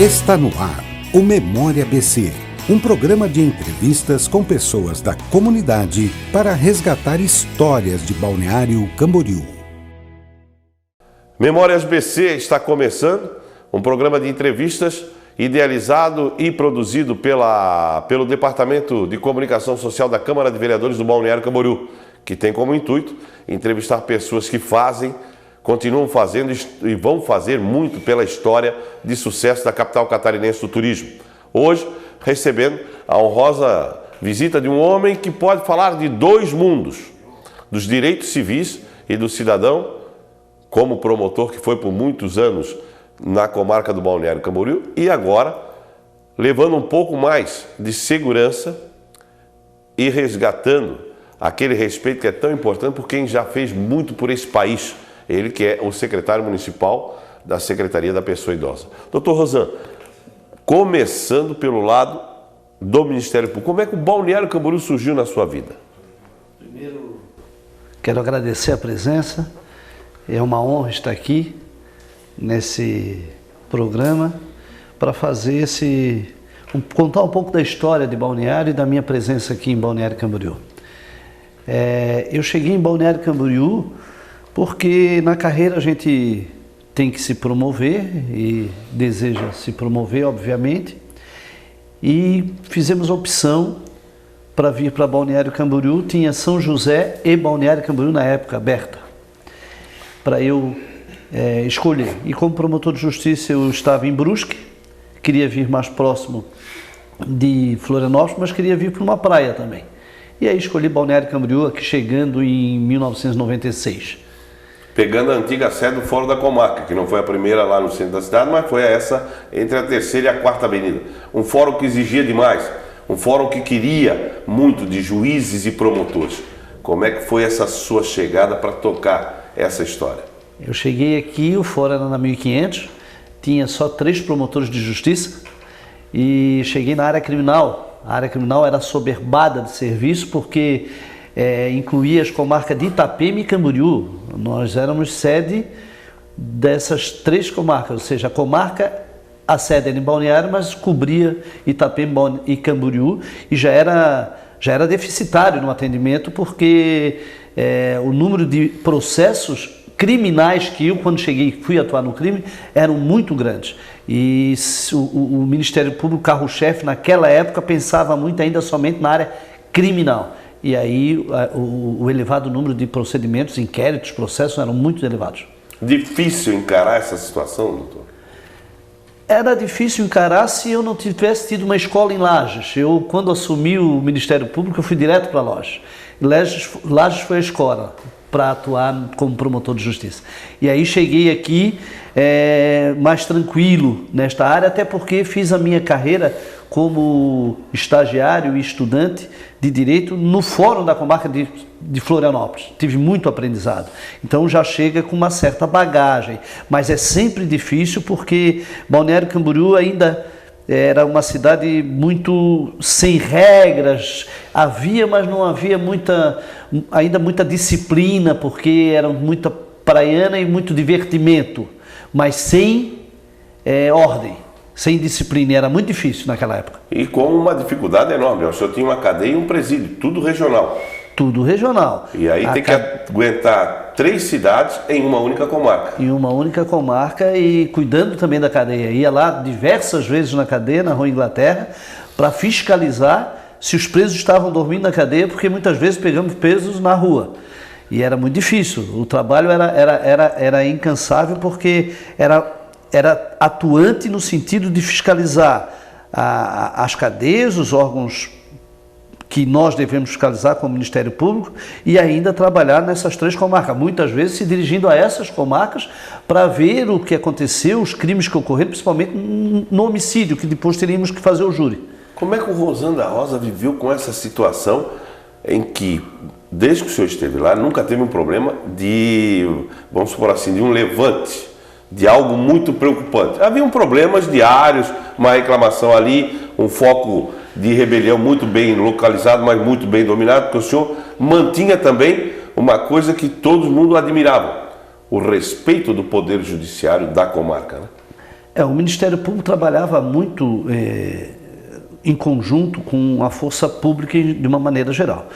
Está no ar o Memória BC, um programa de entrevistas com pessoas da comunidade para resgatar histórias de Balneário Camboriú. Memórias BC está começando, um programa de entrevistas idealizado e produzido pelo Departamento de Comunicação Social da Câmara de Vereadores do Balneário Camboriú, que tem como intuito entrevistar pessoas que fazem, continuam fazendo e vão fazer muito pela história de sucesso da capital catarinense do turismo. Hoje, recebendo a honrosa visita de um homem que pode falar de dois mundos, dos direitos civis e do cidadão, como promotor que foi por muitos anos na comarca do Balneário Camboriú e agora levando um pouco mais de segurança e resgatando aquele respeito que é tão importante por quem já fez muito por esse país. Ele que é o secretário municipal da Secretaria da Pessoa Idosa. Doutor Rosan, começando pelo lado do Ministério Público, como é que o Balneário Camboriú surgiu na sua vida? Primeiro, quero agradecer a presença. É uma honra estar aqui nesse programa para fazer contar um pouco da história de Balneário e da minha presença aqui em Balneário Camboriú. Eu cheguei em Balneário Camboriú porque na carreira a gente tem que se promover e deseja se promover, obviamente, e fizemos a opção para vir para Balneário Camboriú. Tinha São José e Balneário Camboriú na época aberta para eu escolher. E como promotor de justiça eu estava em Brusque, queria vir mais próximo de Florianópolis, mas queria vir para uma praia também. E aí escolhi Balneário Camboriú, aqui chegando em 1996. Pegando a antiga sede do Fórum da Comarca, que não foi a primeira lá no centro da cidade, mas foi essa entre a terceira e a quarta avenida. Um fórum que exigia demais, um fórum que queria muito de juízes e promotores. Como é que foi essa sua chegada para tocar essa história? Eu cheguei aqui, o fórum era na 1500, tinha só 3 promotores de justiça e cheguei na área criminal. A área criminal era soberbada de serviço porque incluía as comarcas de Itapema e Camboriú. Nós éramos sede dessas 3 comarcas, ou seja, a comarca, a sede era em Balneário, mas cobria Itapema e Camboriú e já era deficitário no atendimento porque o número de processos criminais que eu, quando cheguei, fui atuar no crime, eram muito grandes. E o Ministério Público, carro-chefe, naquela época, pensava muito ainda somente na área criminal. E aí o elevado número de procedimentos, inquéritos, processos eram muito elevados. Difícil encarar essa situação, doutor? Era difícil encarar se eu não tivesse tido uma escola em Lages. Eu, quando assumi o Ministério Público, eu fui direto para Lages. Lages foi a escola para atuar como promotor de justiça. E aí cheguei aqui mais tranquilo nesta área, até porque fiz a minha carreira como estagiário e estudante de Direito no Fórum da Comarca de Florianópolis. Tive muito aprendizado. Então já chega com uma certa bagagem, mas é sempre difícil porque Balneário Camboriú ainda era uma cidade muito sem regras, mas não havia ainda muita disciplina, porque era muita praiana e muito divertimento, mas sem ordem, sem disciplina, era muito difícil naquela época. E com uma dificuldade enorme, o senhor tinha uma cadeia e um presídio, tudo regional. Tudo regional. E aí tem que aguentar 3 cidades em uma única comarca. Em uma única comarca e cuidando também da cadeia. Ia lá diversas vezes na cadeia, na Rua Inglaterra, para fiscalizar se os presos estavam dormindo na cadeia, porque muitas vezes pegamos presos na rua. E era muito difícil. O trabalho era incansável porque era atuante no sentido de fiscalizar as cadeias, os órgãos que nós devemos fiscalizar como Ministério Público e ainda trabalhar nessas 3 comarcas, muitas vezes se dirigindo a essas comarcas para ver o que aconteceu, os crimes que ocorreram, principalmente no homicídio, que depois teríamos que fazer o júri. Como é que o Rosan da Rosa viveu com essa situação em que, desde que o senhor esteve lá, nunca teve um problema de, vamos supor assim, de um levante, de algo muito preocupante? Haviam problemas diários, uma reclamação ali, um foco de rebelião muito bem localizado, mas muito bem dominado, porque o senhor mantinha também uma coisa que todo mundo admirava, o respeito do poder judiciário da comarca, né? O Ministério Público trabalhava muito em conjunto com a força pública de uma maneira geral.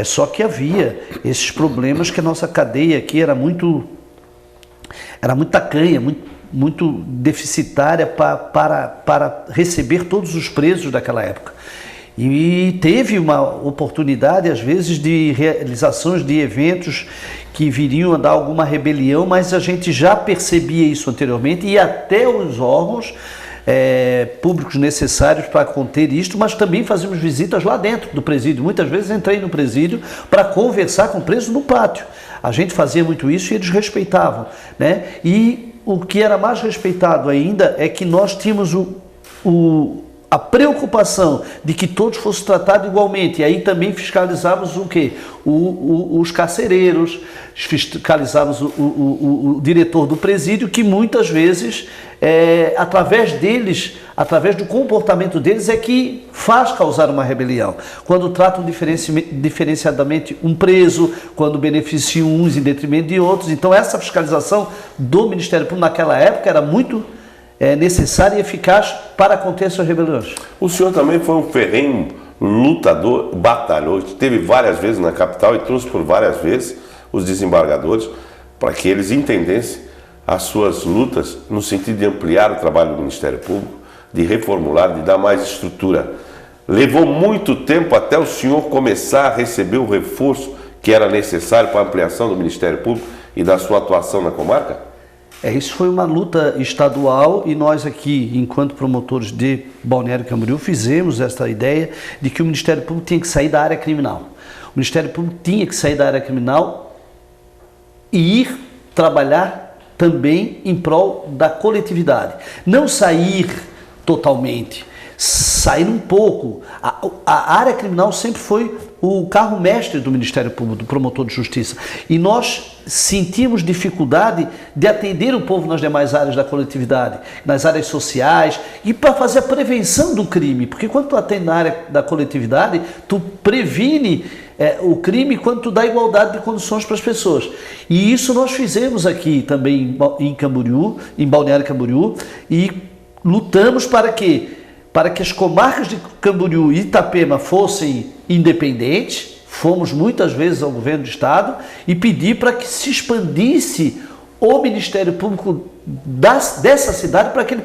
Só que havia esses problemas que a nossa cadeia aqui era muito tacanha, muito deficitária para receber todos os presos daquela época. E teve uma oportunidade, às vezes, de realizações de eventos que viriam a dar alguma rebelião, mas a gente já percebia isso anteriormente e até os órgãos públicos necessários para conter isto, mas também fazíamos visitas lá dentro do presídio. Muitas vezes entrei no presídio para conversar com o preso no pátio. A gente fazia muito isso e eles respeitavam, né? E o que era mais respeitado ainda é que nós tínhamos a preocupação de que todos fossem tratados igualmente. E aí também fiscalizávamos o quê? Os carcereiros, fiscalizávamos o diretor do presídio, que muitas vezes, através deles, através do comportamento deles, é que faz causar uma rebelião. Quando tratam diferenciadamente um preso, quando beneficiam uns em detrimento de outros. Então essa fiscalização do Ministério Público naquela época era muito necessária e eficaz para conter essas rebeliões. O senhor também foi um ferrenho lutador, batalhou, esteve várias vezes na capital e trouxe por várias vezes os desembargadores para que eles entendessem as suas lutas no sentido de ampliar o trabalho do Ministério Público, de reformular, de dar mais estrutura. Levou muito tempo até o senhor começar a receber o reforço que era necessário para a ampliação do Ministério Público e da sua atuação na comarca? Isso foi uma luta estadual e nós aqui, enquanto promotores de Balneário Camboriú, fizemos essa ideia de que o Ministério Público tinha que sair da área criminal. O Ministério Público tinha que sair da área criminal e ir trabalhar também em prol da coletividade. Não sair totalmente, sair um pouco. A área criminal sempre foi o carro-mestre do Ministério Público, do promotor de justiça. E nós sentimos dificuldade de atender o povo nas demais áreas da coletividade, nas áreas sociais, e para fazer a prevenção do crime. Porque quando tu atende na área da coletividade, tu previne o crime quando tu dá igualdade de condições para as pessoas. E isso nós fizemos aqui também em Camboriú, em Balneário Camboriú, e lutamos para que as comarcas de Camboriú e Itapema fossem independentes. Fomos muitas vezes ao governo do estado e pedir para que se o Ministério Público dessa cidade para que ele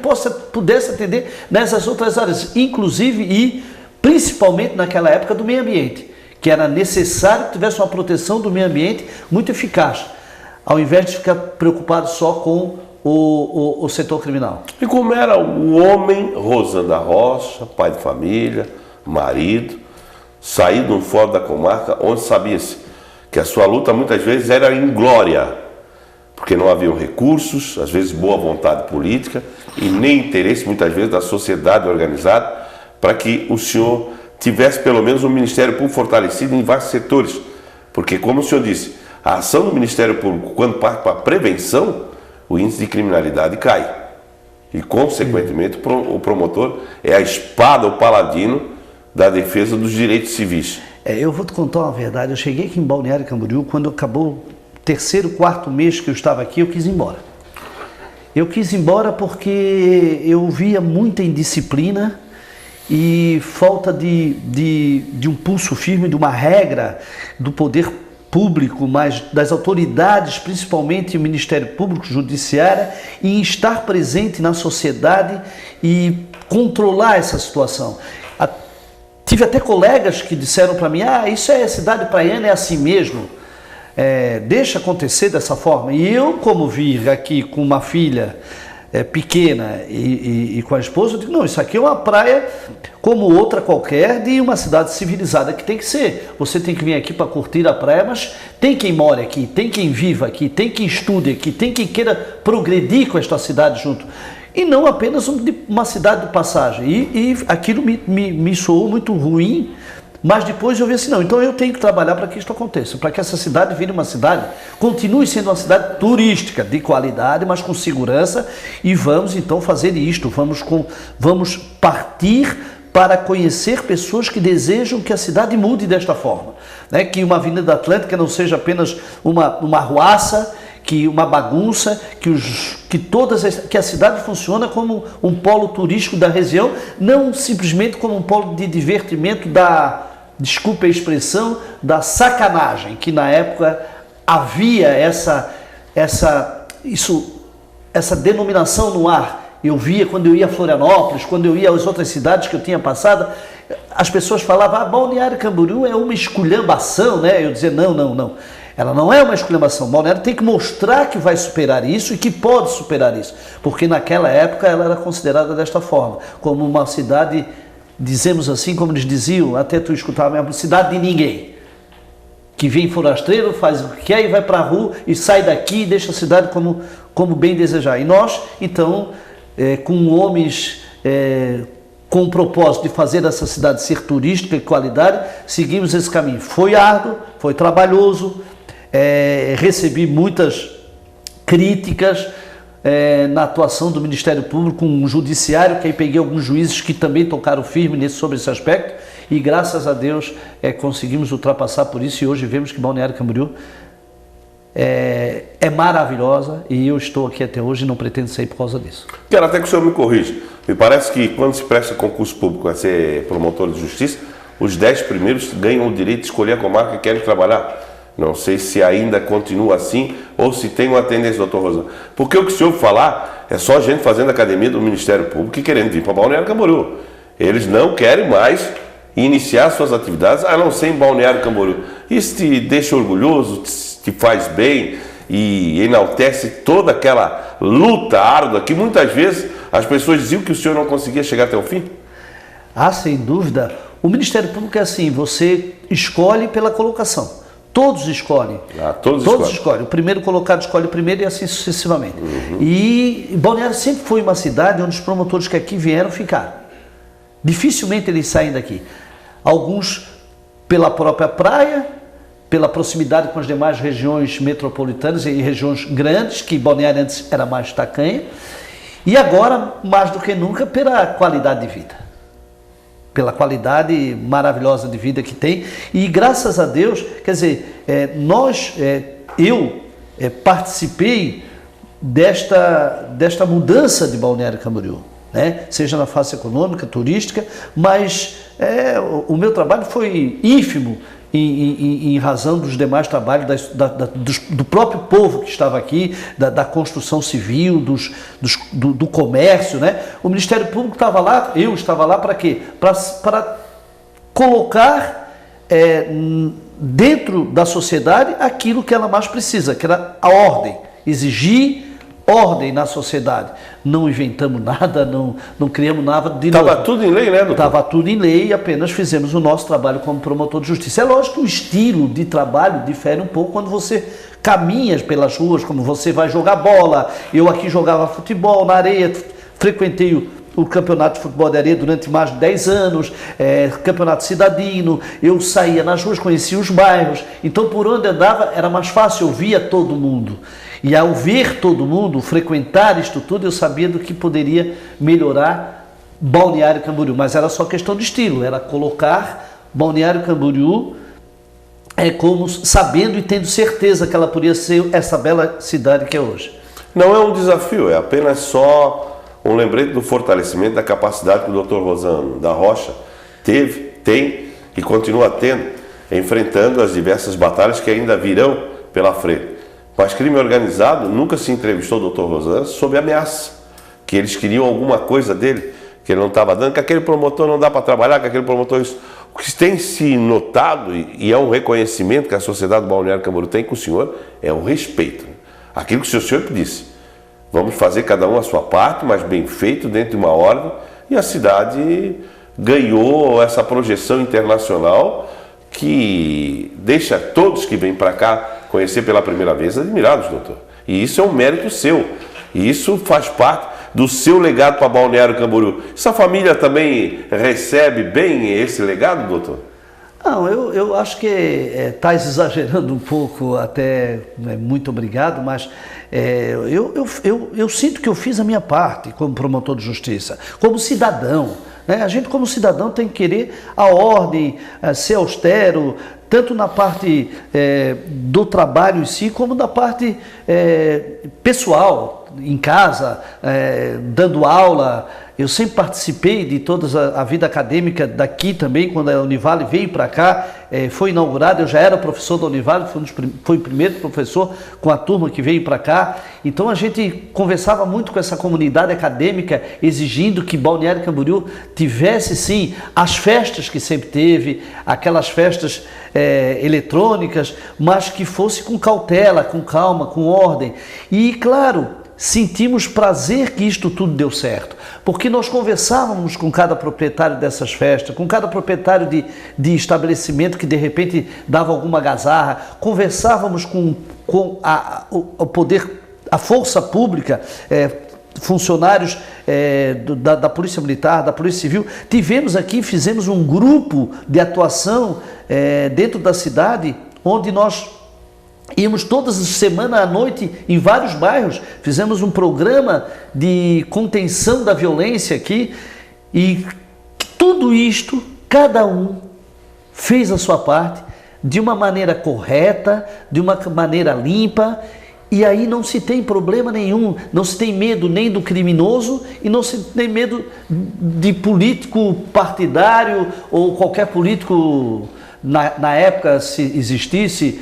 pudesse atender nessas outras áreas, inclusive e principalmente naquela época do meio ambiente, que era necessário que tivesse uma proteção do meio ambiente muito eficaz, ao invés de ficar preocupado só com o setor criminal. E como era o homem Rosanda Rocha, pai de família, marido, saído um fora da comarca, onde sabia-se que a sua luta muitas vezes era inglória, porque não haviam recursos, às vezes boa vontade política e nem interesse muitas vezes da sociedade organizada para que o senhor tivesse pelo menos um Ministério Público fortalecido em vários setores, porque como o senhor disse, a ação do Ministério Público quando parte para a prevenção, o índice de criminalidade cai e consequentemente o promotor é a espada, o paladino da defesa dos direitos civis. Eu vou te contar uma verdade. Eu cheguei aqui em Balneário Camboriú, quando acabou o terceiro, quarto mês que eu estava aqui, eu quis ir embora. Eu quis ir embora porque eu via muita indisciplina e falta de um pulso firme, de uma regra do poder público, mas das autoridades, principalmente o Ministério Público, Judiciário, em estar presente na sociedade e controlar essa situação. Tive até colegas que disseram para mim, isso é cidade praiana, é assim mesmo, deixa acontecer dessa forma. E eu, como vi aqui com uma filha pequena e com a esposa, eu digo, não, isso aqui é uma praia como outra qualquer de uma cidade civilizada que tem que ser. Você tem que vir aqui para curtir a praia, mas tem quem more aqui, tem quem viva aqui, tem quem estude aqui, tem quem queira progredir com esta cidade junto. E não apenas uma cidade de passagem. E aquilo me soou muito ruim, mas depois eu vi assim, não, então eu tenho que trabalhar para que isso aconteça, para que essa cidade vire uma cidade, continue sendo uma cidade turística, de qualidade, mas com segurança, e vamos então fazer isto, vamos partir para conhecer pessoas que desejam que a cidade mude desta forma, né? Que uma Avenida Atlântica não seja apenas uma arruaça, que uma bagunça, que a cidade funciona como um polo turístico da região, não simplesmente como um polo de divertimento desculpe a expressão, da sacanagem, que na época havia essa denominação no ar. Eu via quando eu ia a Florianópolis, quando eu ia às outras cidades que eu tinha passado, as pessoas falavam, Balneário Camboriú é uma esculhambação, né? Eu dizia, não. Ela não é uma esculhambação. Balneário tem que mostrar que vai superar isso e que pode superar isso. Porque naquela época ela era considerada desta forma, como uma cidade, dizemos assim, como eles diziam, até tu escutava mesmo, cidade de ninguém. Que vem forasteiro, faz o que quer e vai para a rua e sai daqui e deixa a cidade como bem desejar. E nós, então, com homens com o propósito de fazer essa cidade ser turística e qualidade, seguimos esse caminho. Foi árduo, foi trabalhoso, recebi muitas críticas na atuação do Ministério Público, com o Judiciário, que aí peguei alguns juízes que também tocaram firme sobre esse aspecto, e graças a Deus conseguimos ultrapassar por isso, e hoje vemos que Balneário Camboriú é maravilhosa, e eu estou aqui até hoje e não pretendo sair por causa disso. Quero até que o senhor me corrija. Me parece que quando se presta concurso público a ser promotor de justiça, os 10 primeiros ganham o direito de escolher a comarca que querem trabalhar. Não sei se ainda continua assim ou se tem uma tendência, doutor Rosano. Porque o que o senhor falar é só gente fazendo academia do Ministério Público e querendo vir para Balneário Camboriú. Eles não querem mais iniciar suas atividades a não ser em Balneário Camboriú. Isso te deixa orgulhoso, te faz bem e enaltece toda aquela luta árdua que muitas vezes as pessoas diziam que o senhor não conseguia chegar até o fim? Ah, sem dúvida. O Ministério Público é assim, você escolhe pela colocação. Todos escolhem. Todos escolhem. O primeiro colocado escolhe o primeiro e assim sucessivamente. E Balneário sempre foi uma cidade onde os promotores que aqui vieram ficaram. Dificilmente eles saem daqui. Alguns pela própria praia, pela proximidade com as demais regiões metropolitanas e regiões grandes, que Balneário antes era mais tacanha, e agora, mais do que nunca, pela qualidade de vida. Pela qualidade maravilhosa de vida que tem, e graças a Deus, quer dizer, eu participei desta mudança de Balneário Camboriú, né? Seja na face econômica, turística, mas o meu trabalho foi ínfimo em razão dos demais trabalhos do próprio povo que estava aqui, da construção civil, do comércio, né? O Ministério Público estava lá, eu estava lá para quê? Para colocar dentro da sociedade aquilo que ela mais precisa, que era a ordem, exigir ordem na sociedade. Não inventamos nada, não criamos nada de novo. Estava tudo em lei, né, doutor? Estava tudo em lei e apenas fizemos o nosso trabalho como promotor de justiça. É lógico que o estilo de trabalho difere um pouco quando você caminha pelas ruas, como você vai jogar bola. Eu aqui jogava futebol na areia, frequentei o campeonato de futebol de areia durante mais de 10 anos, campeonato cidadino, eu saía nas ruas, conhecia os bairros, então por onde andava era mais fácil, eu via todo mundo. E ao ver todo mundo, frequentar isto tudo, eu sabia do que poderia melhorar Balneário Camboriú. Mas era só questão de estilo, era colocar Balneário Camboriú como sabendo e tendo certeza que ela poderia ser essa bela cidade que é hoje. Não é um desafio, é apenas só um lembrete do fortalecimento da capacidade que o Dr. Rosano da Rocha tem e continua tendo, enfrentando as diversas batalhas que ainda virão pela frente. Mas crime organizado nunca se entrevistou o Dr. Rosano sob ameaça, que eles queriam alguma coisa dele, que ele não estava dando, que aquele promotor não dá para trabalhar, que aquele promotor isso. O que tem se notado, e é um reconhecimento que a sociedade do Balneário Camboriú tem com o senhor, é o respeito. Aquilo que o senhor disse. Vamos fazer cada um a sua parte, mas bem feito, dentro de uma ordem, e a cidade ganhou essa projeção internacional que deixa todos que vêm para cá conhecer pela primeira vez admirados, doutor. E isso é um mérito seu. E isso faz parte do seu legado para Balneário Camboriú. Essa família também recebe bem esse legado, doutor? Não, eu acho que está exagerando um pouco, até muito obrigado, mas eu sinto que eu fiz a minha parte como promotor de justiça, como cidadão, né? A gente, como cidadão, tem que querer a ordem, ser austero, tanto na parte do trabalho em si, como na parte pessoal, em casa, dando aula. Eu sempre participei de toda a vida acadêmica daqui também, quando a Univale veio para cá, foi inaugurada, eu já era professor da Univale, fui o primeiro professor com a turma que veio para cá. Então a gente conversava muito com essa comunidade acadêmica, exigindo que Balneário Camboriú tivesse sim as festas que sempre teve, aquelas festas eletrônicas, mas que fosse com cautela, com calma, com ordem. E claro, sentimos prazer que isto tudo deu certo, porque nós conversávamos com cada proprietário dessas festas, com cada proprietário de estabelecimento que de repente dava alguma gazarra, conversávamos com o poder, a força pública, funcionários da Polícia Militar, da Polícia Civil. Tivemos aqui, fizemos um grupo de atuação dentro da cidade, onde nós íamos todas as semanas à noite em vários bairros, fizemos um programa de contenção da violência aqui, e tudo isto, cada um fez a sua parte de uma maneira correta, de uma maneira limpa, e aí não se tem problema nenhum, não se tem medo nem do criminoso e não se tem medo de político partidário ou qualquer político. Na época, se existisse,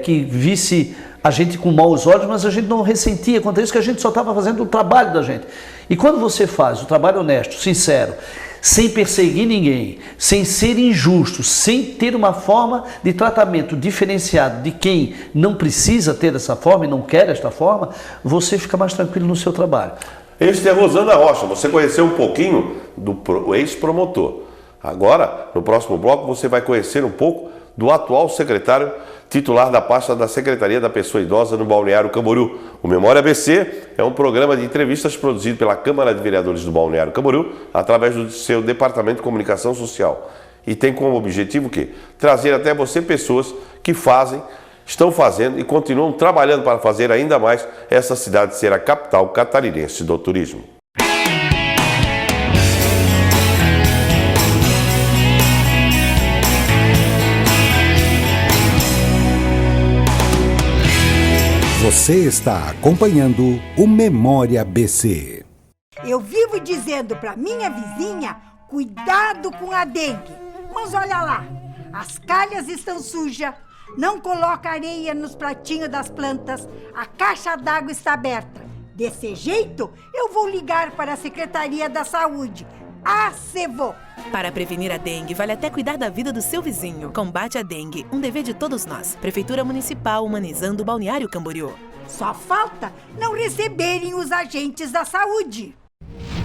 que visse a gente com maus olhos, mas a gente não ressentia quanto a isso, que a gente só estava fazendo o trabalho da gente. E quando você faz o trabalho honesto, sincero, sem perseguir ninguém, sem ser injusto, sem ter uma forma de tratamento diferenciado de quem não precisa ter essa forma e não quer esta forma, você fica mais tranquilo no seu trabalho. Este é Rosana Rocha, você conheceu um pouquinho do ex-promotor. Agora, no próximo bloco, você vai conhecer um pouco do atual secretário titular da pasta da Secretaria da Pessoa Idosa no Balneário Camboriú. O Memória ABC é um programa de entrevistas produzido pela Câmara de Vereadores do Balneário Camboriú através do seu Departamento de Comunicação Social. E tem como objetivo o quê? Trazer até você pessoas que estão fazendo e continuam trabalhando para fazer ainda mais essa cidade ser a capital catarinense do turismo. Você está acompanhando o Memória ABC. Eu vivo dizendo para minha vizinha, cuidado com a dengue. Mas olha lá, as calhas estão sujas, não coloca areia nos pratinhos das plantas, a caixa d'água está aberta. Desse jeito, eu vou ligar para a Secretaria da Saúde, a SEVO. Para prevenir a dengue, vale até cuidar da vida do seu vizinho. Combate a dengue, um dever de todos nós. Prefeitura Municipal humanizando o Balneário Camboriú. Só falta não receberem os agentes da saúde.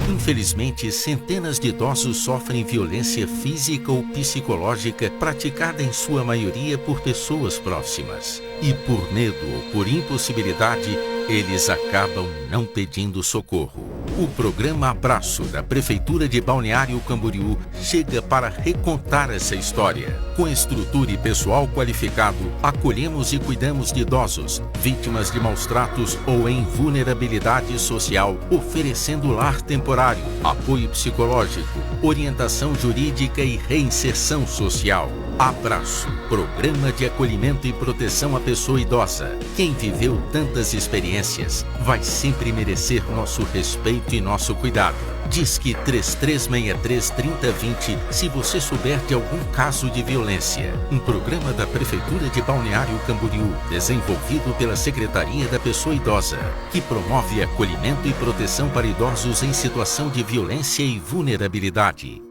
Infelizmente, centenas de idosos sofrem violência física ou psicológica praticada em sua maioria por pessoas próximas. E por medo ou por impossibilidade, eles acabam não pedindo socorro. O programa Abraço da Prefeitura de Balneário Camboriú chega para recontar essa história. Com estrutura e pessoal qualificado, acolhemos e cuidamos de idosos, vítimas de maus tratos ou em vulnerabilidade social, oferecendo lar temporário, apoio psicológico, orientação jurídica e reinserção social. Abraço, programa de acolhimento e proteção à pessoa idosa. Quem viveu tantas experiências vai sempre merecer nosso respeito e nosso cuidado. Disque 3363-3020 se você souber de algum caso de violência. Um programa da Prefeitura de Balneário Camboriú, desenvolvido pela Secretaria da Pessoa Idosa, que promove acolhimento e proteção para idosos em situação de violência e vulnerabilidade.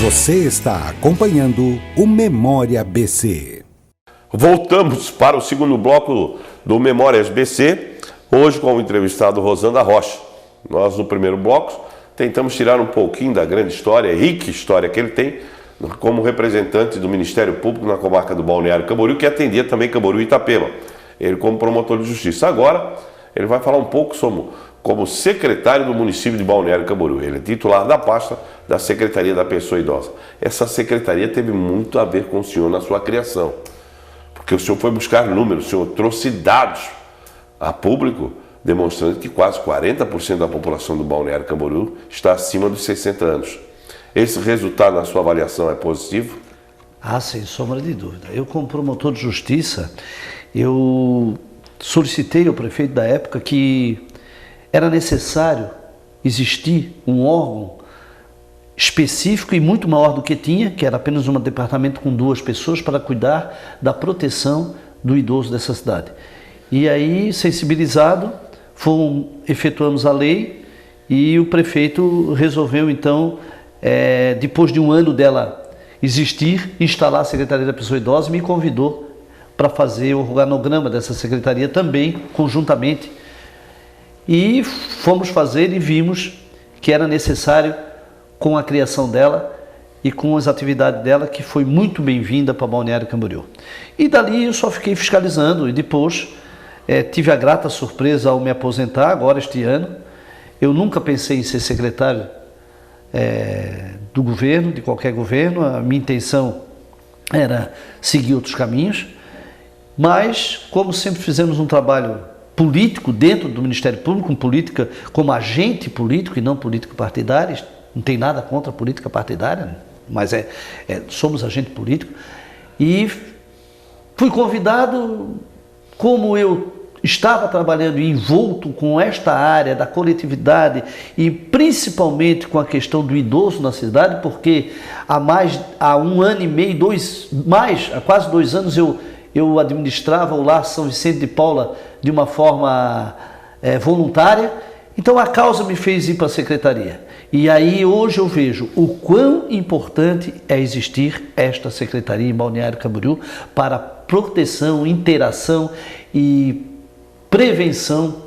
Você está acompanhando o Memória BC. Voltamos para o segundo bloco do Memórias BC, hoje com o entrevistado Rosana Rocha. Nós, no primeiro bloco, tentamos tirar um pouquinho da grande história, rica história que ele tem, como representante do Ministério Público na comarca do Balneário Camboriú, que atendia também Camboriú e Itapema. Ele como promotor de justiça. Agora, ele vai falar um pouco como secretário do município de Balneário Camboriú. Ele é titular da pasta da Secretaria da Pessoa Idosa. Essa secretaria teve muito a ver com o senhor na sua criação, porque o senhor foi buscar números, o senhor trouxe dados a público, demonstrando que quase 40% da população do Balneário Camboriú está acima dos 60 anos. Esse resultado, na sua avaliação, é positivo? Ah, sem sombra de dúvida. Eu, como promotor de justiça, eu solicitei ao prefeito da época que era necessário existir um órgão específico e muito maior do que tinha, que era apenas um departamento com 2 pessoas para cuidar da proteção do idoso dessa cidade. E aí, sensibilizado, efetuamos a lei e o prefeito resolveu, então, depois de um ano dela existir, instalar a Secretaria da Pessoa Idosa e me convidou para fazer o organograma dessa secretaria também, conjuntamente. E fomos fazer e vimos que era necessário, com a criação dela e com as atividades dela, que foi muito bem-vinda para Balneário Camboriú. E dali eu só fiquei fiscalizando e depois tive a grata surpresa ao me aposentar agora este ano. Eu nunca pensei em ser secretário do governo, de qualquer governo. A minha intenção era seguir outros caminhos, mas como sempre fizemos um trabalho político dentro do Ministério Público, política como agente político e não político partidário, não tem nada contra a política partidária, mas somos agente político, e fui convidado, como eu estava trabalhando e envolto com esta área da coletividade e principalmente com a questão do idoso na cidade, porque há 1 ano e meio, há quase 2 anos eu administrava o Lar São Vicente de Paula de uma forma voluntária, então a causa me fez ir para a secretaria. E aí hoje eu vejo o quão importante é existir esta secretaria em Balneário Camboriú para proteção, interação e prevenção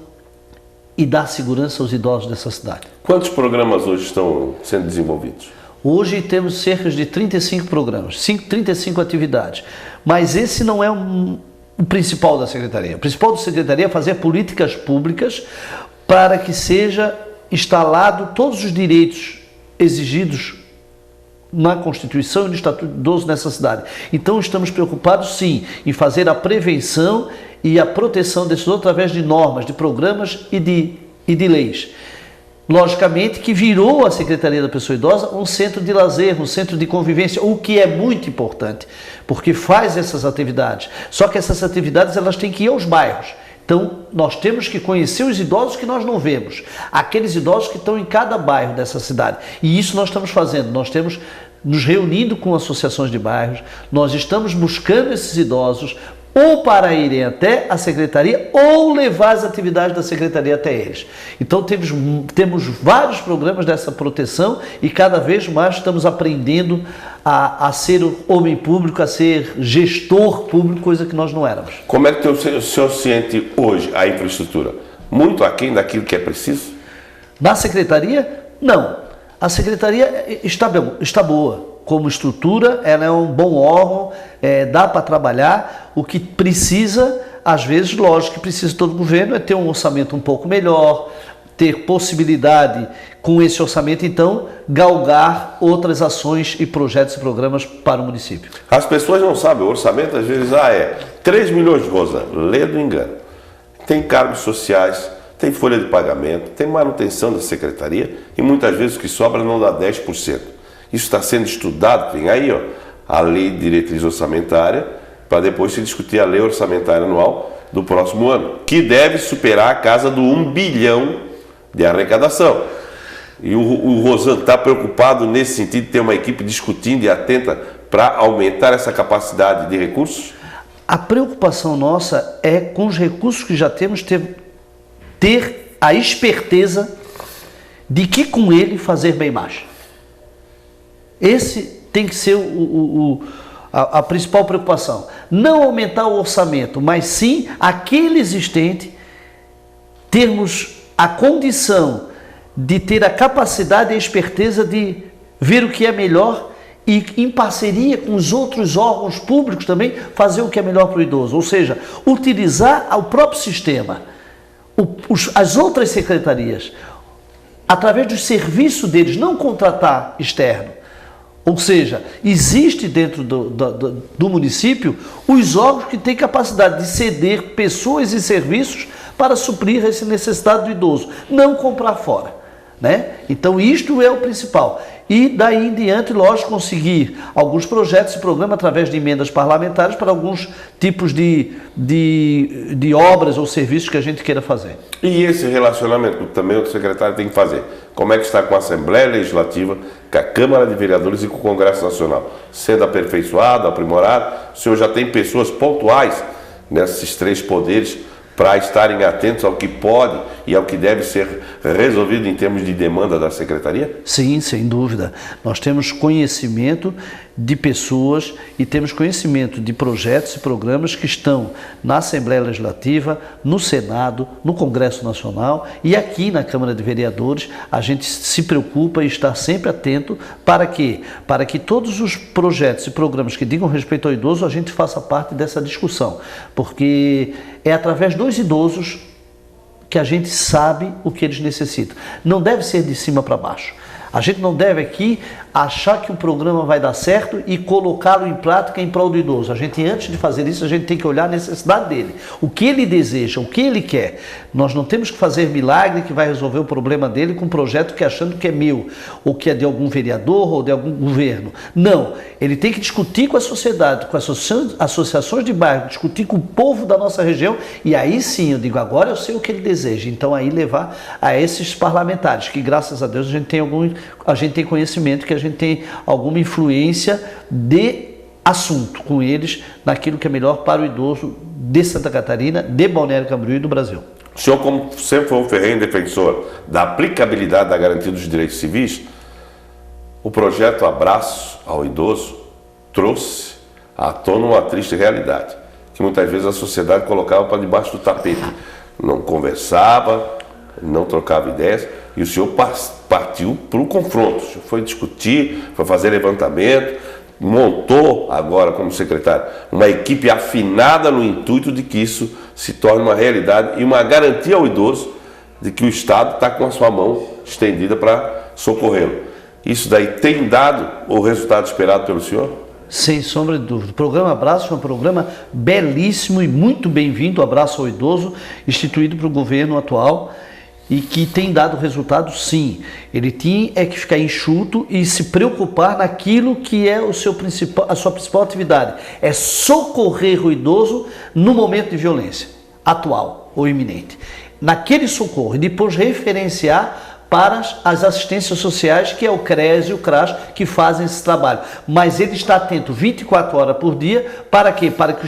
e dar segurança aos idosos dessa cidade. Quantos programas hoje estão sendo desenvolvidos? Hoje temos cerca de 35 programas, 35 atividades, mas esse não é o principal da secretaria. O principal da secretaria é fazer políticas públicas para que seja instalado todos os direitos exigidos na Constituição e no Estatuto do Idoso nessa cidade. Então estamos preocupados sim em fazer a prevenção e a proteção desses outros através de normas, de programas e de leis. Logicamente que virou a Secretaria da Pessoa Idosa um centro de lazer, um centro de convivência, o que é muito importante, porque faz essas atividades. Só que essas atividades elas têm que ir aos bairros. Então, nós temos que conhecer os idosos que nós não vemos, aqueles idosos que estão em cada bairro dessa cidade. E isso nós estamos fazendo, nós temos nos reunindo com associações de bairros, nós estamos buscando esses idosos ou para irem até a secretaria ou levar as atividades da secretaria até eles. Então temos vários programas dessa proteção e cada vez mais estamos aprendendo a ser homem público, a ser gestor público, coisa que nós não éramos. Como é que o senhor sente hoje a infraestrutura? Muito aquém daquilo que é preciso? Na secretaria, não. A secretaria está boa. Como estrutura, ela é um bom órgão, dá para trabalhar. O que precisa, às vezes, lógico que precisa todo governo, é ter um orçamento um pouco melhor, ter possibilidade com esse orçamento, então, galgar outras ações e projetos e programas para o município. As pessoas não sabem, o orçamento às vezes é 3 milhões de rosa, lê do engano. Tem cargos sociais, tem folha de pagamento, tem manutenção da secretaria e muitas vezes o que sobra não dá 10%. Isso está sendo estudado, tem aí a lei de diretriz orçamentária, para depois se discutir a lei orçamentária anual do próximo ano, que deve superar a casa do 1 bilhão de arrecadação. E o Rosando está preocupado nesse sentido de ter uma equipe discutindo e atenta para aumentar essa capacidade de recursos? A preocupação nossa é com os recursos que já temos, ter a esperteza de que com ele fazer bem mais. Esse tem que ser a principal preocupação. Não aumentar o orçamento, mas sim aquele existente, termos a condição de ter a capacidade e a esperteza de ver o que é melhor e, em parceria com os outros órgãos públicos também, fazer o que é melhor para o idoso. Ou seja, utilizar o próprio sistema. as outras secretarias, através do serviço deles, não contratar externo. Ou seja, existe dentro do município os órgãos que têm capacidade de ceder pessoas e serviços para suprir essa necessidade do idoso, não comprar fora, né? Então isto é o principal. E daí em diante, lógico, conseguir alguns projetos e programas através de emendas parlamentares para alguns tipos de obras ou serviços que a gente queira fazer. E esse relacionamento também o secretário tem que fazer. Como é que está com a Assembleia Legislativa, com a Câmara de Vereadores e com o Congresso Nacional? Sendo aperfeiçoado, aprimorado, o senhor já tem pessoas pontuais nesses três poderes para estarem atentos ao que pode e ao que deve ser resolvido em termos de demanda da Secretaria? Sim, sem dúvida. Nós temos conhecimento de pessoas e temos conhecimento de projetos e programas que estão na Assembleia Legislativa, no Senado, no Congresso Nacional e aqui na Câmara de Vereadores. A gente se preocupa e está sempre atento para quê? Para que todos os projetos e programas que digam respeito ao idoso, a gente faça parte dessa discussão, porque é através dos idosos que a gente sabe o que eles necessitam. Não deve ser de cima para baixo. A gente não deve aqui achar que o programa vai dar certo e colocá-lo em prática em prol do idoso. A gente, antes de fazer isso, a gente tem que olhar a necessidade dele, o que ele deseja, o que ele quer. Nós não temos que fazer milagre que vai resolver o problema dele com um projeto que achando que é meu, ou que é de algum vereador ou de algum governo. Não, ele tem que discutir com a sociedade, com as associações de bairro, discutir com o povo da nossa região, e aí sim, eu digo, agora eu sei o que ele deseja. Então aí levar a esses parlamentares, que graças a Deus a gente tem conhecimento, que a gente tem alguma influência de assunto com eles, naquilo que é melhor para o idoso de Santa Catarina, de Balneário Camboriú e do Brasil. O senhor, como sempre foi um ferrenho defensor da aplicabilidade da garantia dos direitos civis, o projeto Abraço ao Idoso trouxe à tona uma triste realidade, que muitas vezes a sociedade colocava para debaixo do tapete. Não conversava, não trocava ideias, e o senhor partiu para o confronto. O senhor foi discutir, foi fazer levantamento, montou agora como secretário uma equipe afinada no intuito de que isso se torne uma realidade e uma garantia ao idoso de que o Estado está com a sua mão estendida para socorrê-lo. Isso daí tem dado o resultado esperado pelo senhor? Sem sombra de dúvida. O programa Abraço é um programa belíssimo e muito bem-vindo, o Abraço ao Idoso, instituído para o governo atual, e que tem dado resultado, sim. Ele tinha que ficar enxuto e se preocupar naquilo que é a sua principal atividade. É socorrer o idoso no momento de violência atual ou iminente. Naquele socorro, e depois referenciar para as assistências sociais, que é o CRES e o CRAS, que fazem esse trabalho. Mas ele está atento 24 horas por dia, para quê? Para que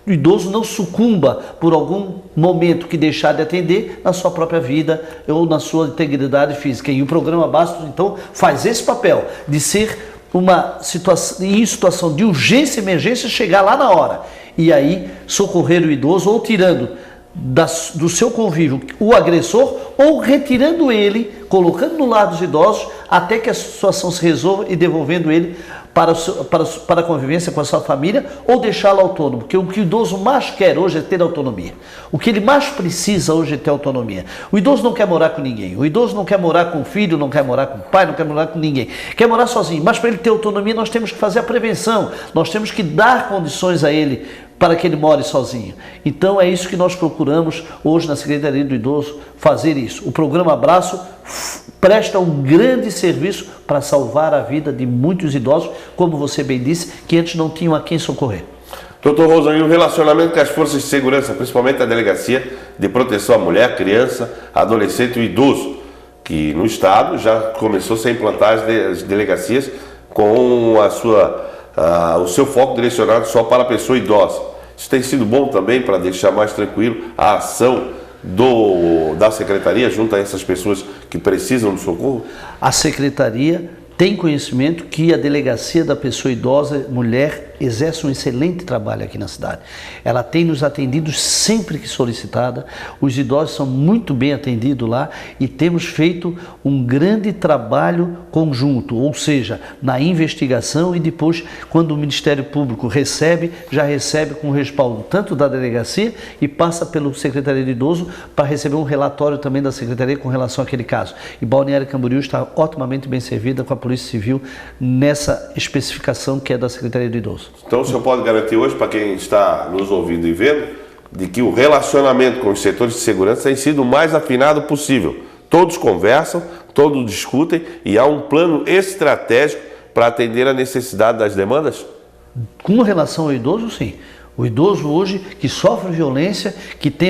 o idoso não sucumba por algum momento que deixar de atender na sua própria vida ou na sua integridade física. E o programa Bastos, então, faz esse papel de ser uma situação, em situação de urgência e emergência, chegar lá na hora e aí socorrer o idoso, ou tirando do seu convívio o agressor, ou retirando ele, colocando no lar dos idosos, até que a situação se resolva e devolvendo ele para a convivência com a sua família, ou deixá-lo autônomo, porque o que o idoso mais quer hoje é ter autonomia. O que ele mais precisa hoje é ter autonomia. O idoso não quer morar com ninguém, o idoso não quer morar com o filho, não quer morar com o pai, não quer morar com ninguém, quer morar sozinho. Mas para ele ter autonomia, nós temos que fazer a prevenção, nós temos que dar condições a ele para que ele more sozinho. Então é isso que nós procuramos hoje na Secretaria do Idoso, fazer isso. O programa Abraço presta um grande serviço para salvar a vida de muitos idosos, como você bem disse, que antes não tinham a quem socorrer. Doutor Rosanil, o relacionamento com as forças de segurança, principalmente a Delegacia de Proteção à Mulher, Criança, Adolescente e Idoso, que no Estado já começou a implantar as delegacias com o seu foco direcionado só para a pessoa idosa. Isso tem sido bom também para deixar mais tranquilo a ação da Secretaria junto a essas pessoas que precisam de socorro? A Secretaria tem conhecimento que a Delegacia da Pessoa Idosa, Mulher exerce um excelente trabalho aqui na cidade. Ela tem nos atendido sempre que solicitada, os idosos são muito bem atendidos lá e temos feito um grande trabalho conjunto, ou seja, na investigação e depois, quando o Ministério Público recebe, já recebe com respaldo tanto da delegacia e passa pelo Secretaria de Idoso para receber um relatório também da Secretaria com relação àquele caso. E Balneário Camboriú está otimamente bem servida com a Polícia Civil nessa especificação que é da Secretaria de Idoso. Então o senhor pode garantir hoje, para quem está nos ouvindo e vendo, de que o relacionamento com os setores de segurança tem sido o mais afinado possível. Todos conversam, todos discutem e há um plano estratégico para atender a necessidade das demandas? Com relação ao idoso, sim. O idoso hoje que sofre violência, que tem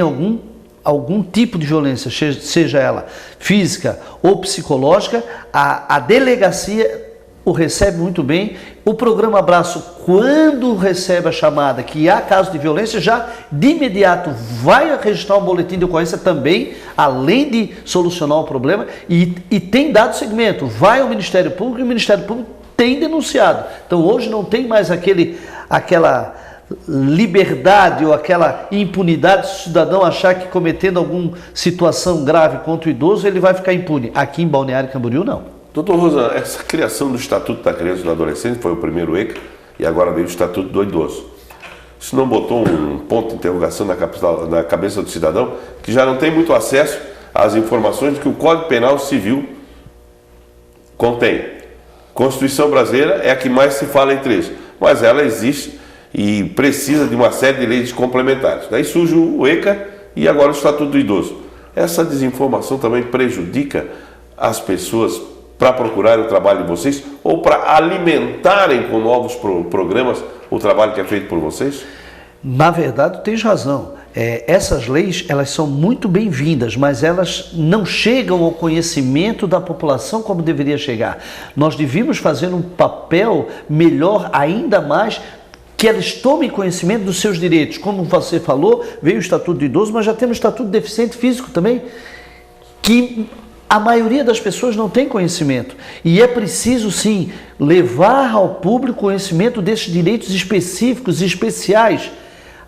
algum tipo de violência, seja ela física ou psicológica, a delegacia o recebe muito bem. O programa Abraço, quando recebe a chamada que há caso de violência, já de imediato vai registrar um boletim de ocorrência também, além de solucionar o problema, e tem dado seguimento. Vai ao Ministério Público e o Ministério Público tem denunciado. Então hoje não tem mais aquela liberdade ou aquela impunidade se o cidadão achar que cometendo alguma situação grave contra o idoso ele vai ficar impune. Aqui em Balneário Camboriú não. Doutor Rosan, essa criação do Estatuto da Criança e do Adolescente foi o primeiro ECA e agora veio o Estatuto do Idoso. Isso não botou um ponto de interrogação na cabeça do cidadão que já não tem muito acesso às informações que o Código Penal Civil contém. A Constituição brasileira é a que mais se fala entre eles, mas ela existe e precisa de uma série de leis complementares. Daí surge o ECA e agora o Estatuto do Idoso. Essa desinformação também prejudica as pessoas para procurarem o trabalho de vocês ou para alimentarem com novos programas o trabalho que é feito por vocês? Na verdade, tens razão. Essas leis, elas são muito bem-vindas, mas elas não chegam ao conhecimento da população como deveria chegar. Nós devíamos fazer um papel melhor ainda mais, que eles tomem conhecimento dos seus direitos. Como você falou, veio o Estatuto do Idoso, mas já temos o Estatuto do Deficiente Físico também, que a maioria das pessoas não tem conhecimento. E é preciso, sim, levar ao público conhecimento desses direitos específicos e especiais.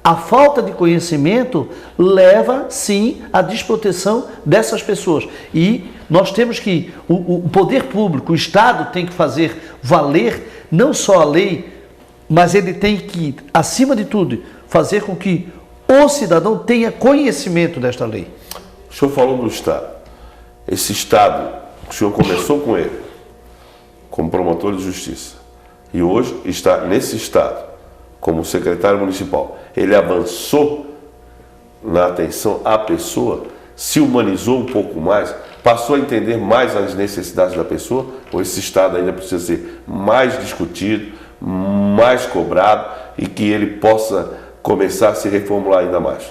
A falta de conhecimento leva, sim, à desproteção dessas pessoas. E nós temos que, o poder público, o Estado tem que fazer valer não só a lei, mas ele tem que, acima de tudo, fazer com que o cidadão tenha conhecimento desta lei. O senhor falou do Estado. Esse Estado, o senhor começou com ele, como promotor de justiça, e hoje está nesse Estado, como secretário municipal. Ele avançou na atenção à pessoa, se humanizou um pouco mais, passou a entender mais as necessidades da pessoa, ou esse Estado ainda precisa ser mais discutido, mais cobrado e que ele possa começar a se reformular ainda mais?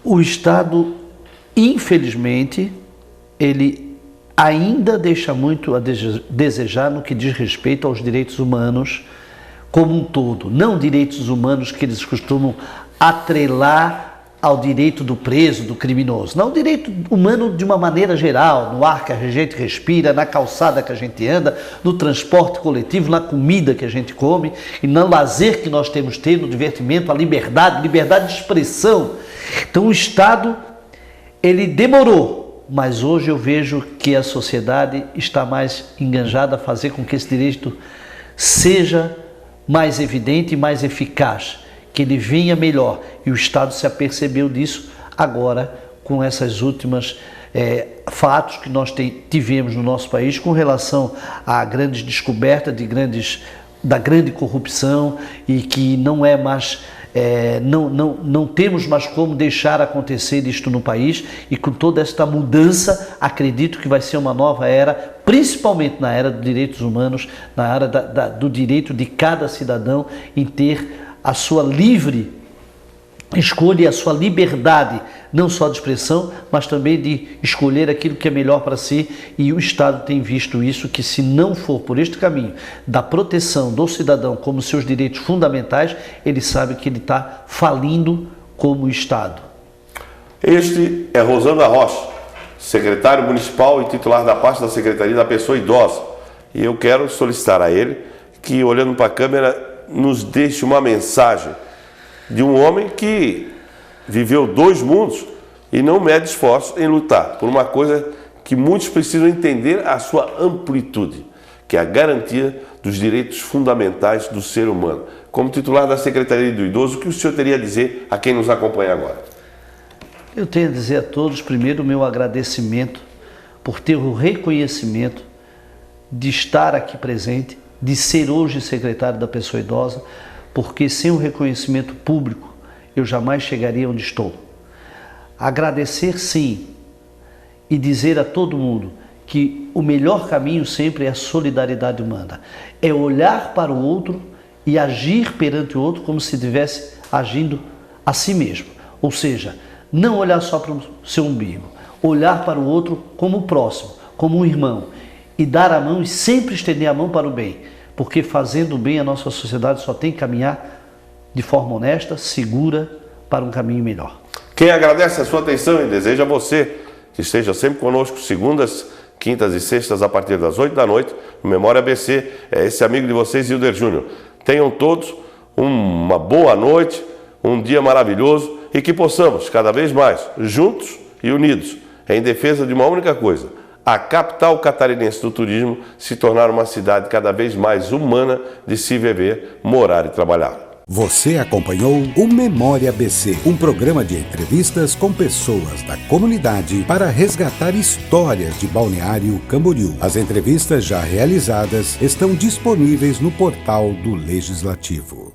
O Estado, infelizmente, ele ainda deixa muito a desejar no que diz respeito aos direitos humanos como um todo. Não direitos humanos que eles costumam atrelar ao direito do preso, do criminoso. Não, o direito humano de uma maneira geral, no ar que a gente respira, na calçada que a gente anda, no transporte coletivo, na comida que a gente come, e no lazer que nós temos que ter, no divertimento, a liberdade de expressão. Então o Estado, ele demorou, mas hoje eu vejo que a sociedade está mais enganjada a fazer com que esse direito seja mais evidente e mais eficaz, que ele venha melhor. E o Estado se apercebeu disso agora com essas últimas fatos que nós tivemos no nosso país com relação a grandes descobertas da grande corrupção e que não é mais... não temos mais como deixar acontecer isto no país, e com toda esta mudança acredito que vai ser uma nova era, principalmente na era dos direitos humanos, na era do direito de cada cidadão em ter a sua livre escolha e a sua liberdade, não só de expressão, mas também de escolher aquilo que é melhor para si. E o Estado tem visto isso, que se não for por este caminho da proteção do cidadão como seus direitos fundamentais, ele sabe que ele está falindo como Estado. Este é Rosana Rocha, secretário municipal e titular da pasta da Secretaria da Pessoa Idosa. E eu quero solicitar a ele que, olhando para a câmera, nos deixe uma mensagem de um homem que viveu 2 mundos e não mede esforço em lutar por uma coisa que muitos precisam entender a sua amplitude, que é a garantia dos direitos fundamentais do ser humano. Como titular da Secretaria do Idoso, o que o senhor teria a dizer a quem nos acompanha agora? Eu tenho a dizer a todos, primeiro, o meu agradecimento por ter o reconhecimento de estar aqui presente, de ser hoje secretário da pessoa idosa, porque sem o reconhecimento público eu jamais chegaria onde estou. Agradecer sim e dizer a todo mundo que o melhor caminho sempre é a solidariedade humana, é olhar para o outro e agir perante o outro como se estivesse agindo a si mesmo, ou seja, não olhar só para o seu umbigo, olhar para o outro como o próximo, como um irmão, e dar a mão e sempre estender a mão para o bem, porque fazendo o bem a nossa sociedade só tem que caminhar de forma honesta, segura, para um caminho melhor. Quem agradece a sua atenção e deseja a você que esteja sempre conosco, segundas, quintas e sextas, a partir das 8 da noite, no Memória ABC, é esse amigo de vocês, Hilder Júnior. Tenham todos uma boa noite, um dia maravilhoso e que possamos, cada vez mais, juntos e unidos, em defesa de uma única coisa: a capital catarinense do turismo se tornar uma cidade cada vez mais humana de se viver, morar e trabalhar. Você acompanhou o Memória ABC, um programa de entrevistas com pessoas da comunidade para resgatar histórias de Balneário Camboriú. As entrevistas já realizadas estão disponíveis no portal do Legislativo.